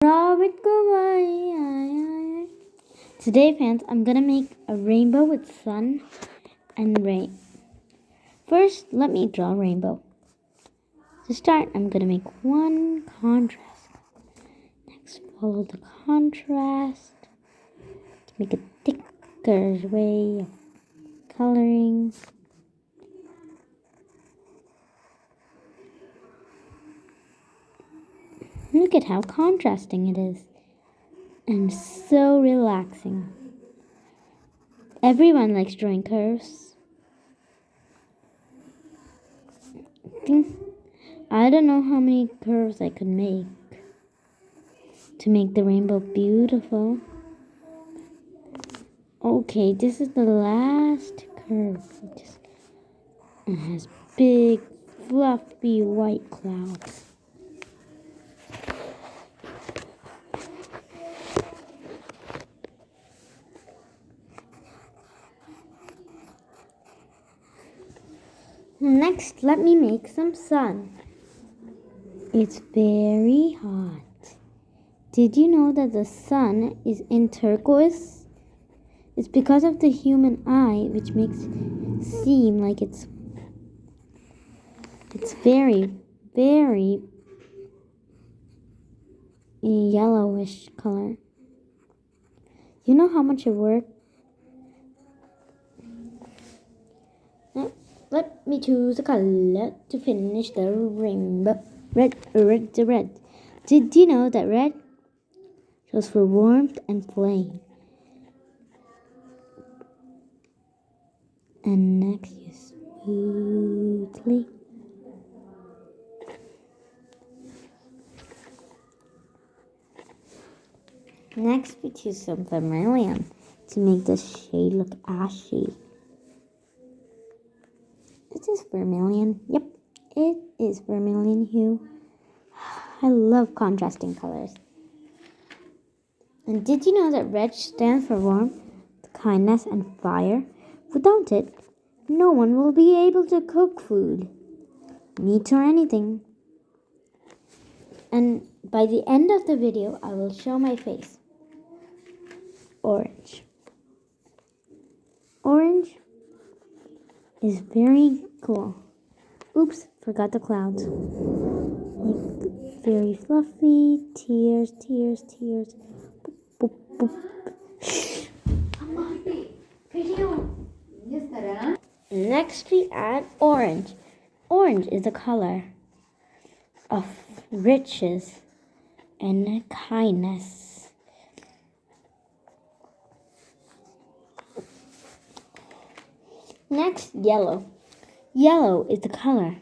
Draw it Kawaii. Today, fans, I'm gonna make a rainbow with sun and rain. First, let me draw a rainbow. To start, I'm gonna make one contrast. Next, follow the contrast to make a thicker way of coloring. Look at how contrasting it is, and so relaxing. Everyone likes drawing curves. I don't know how many curves I could make to make the rainbow beautiful. Okay, this is the last curve. It has big, fluffy white clouds. Next, let me make some sun. It's very hot. Did you know that the sun is in turquoise? It's because of the human eye, which makes it seem like it's very, very yellowish color. You know how much it worked? Let me choose a color to finish the rainbow. Red. Did you know that red goes for warmth and flame? And next, you smoothly Next, we choose some vermilion to make the shade look ashy. Is this vermilion? Yep, it is vermilion hue. I love contrasting colors. And did you know that red stands for warmth, kindness, and fire? Without it, no one will be able to cook food, meat, or anything. And by the end of the video, I will show my face. Orange. Orange is very cool. Oops, forgot the clouds. Like very fluffy, tears. Boop, boop. Next, we add orange. Orange is the color of riches and kindness. Next, yellow. Yellow is the color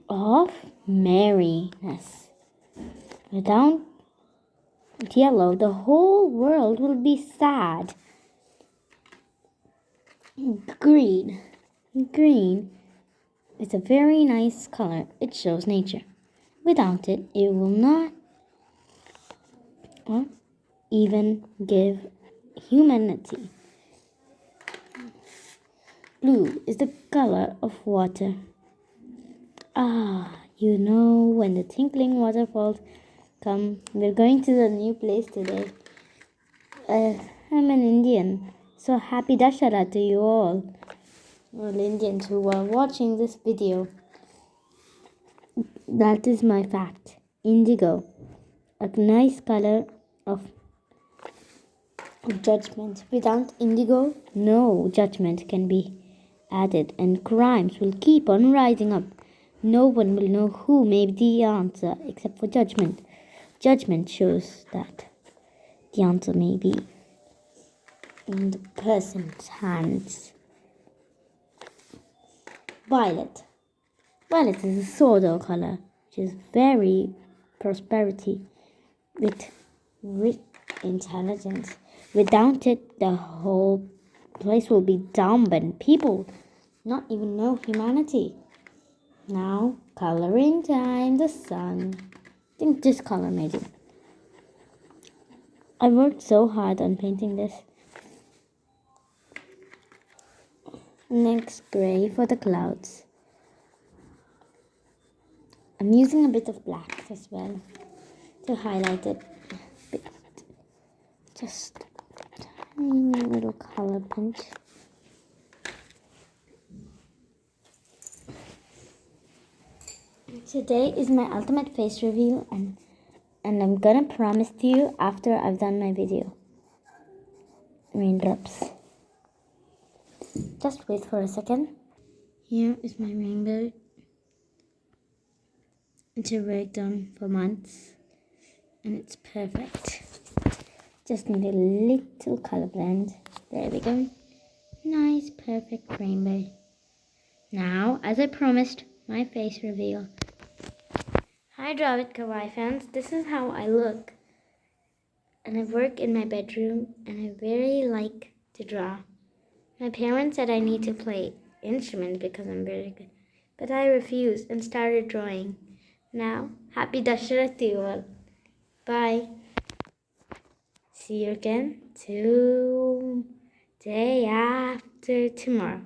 of merriness. Without yellow, the whole world will be sad. Green. Green is a very nice color. It shows nature. Without it, it will not even give humanity. Blue is the color of water. You know when the tinkling waterfalls come. We're going to the new place today. I'm an Indian, so happy Dashara to you all Indians who are watching this video. That is my fact. Indigo, a nice color of judgment. Without indigo, no judgment can be added, and crimes will keep on rising up. No one will know who made the answer except for judgment. Judgment shows that the answer may be in the person's hands. Violet. Violet is a soda color, which is very prosperity with rich intelligence. Without it, the whole place will be dumb and people not even know humanity. Now, coloring time, the sun. I think this color made it. I worked so hard on painting this. Next, gray for the clouds. I'm using a bit of black as well to highlight it a bit. Just tiny little color pinch. Today is my ultimate face reveal, and I'm gonna promise to you after I've done my video. Raindrops. Just wait for a second. Here is my rainbow. It's worked on for months and it's perfect. Just need a little color blend. There we go. Nice, perfect rainbow. Now, as I promised, my face reveal. Hi Draw with Kawaii fans, this is how I look. And I work in my bedroom and I very like to draw. My parents said I need to play instruments because I'm very good. But I refused and started drawing. Now, happy Dashara to you all. Bye. See you again day after tomorrow.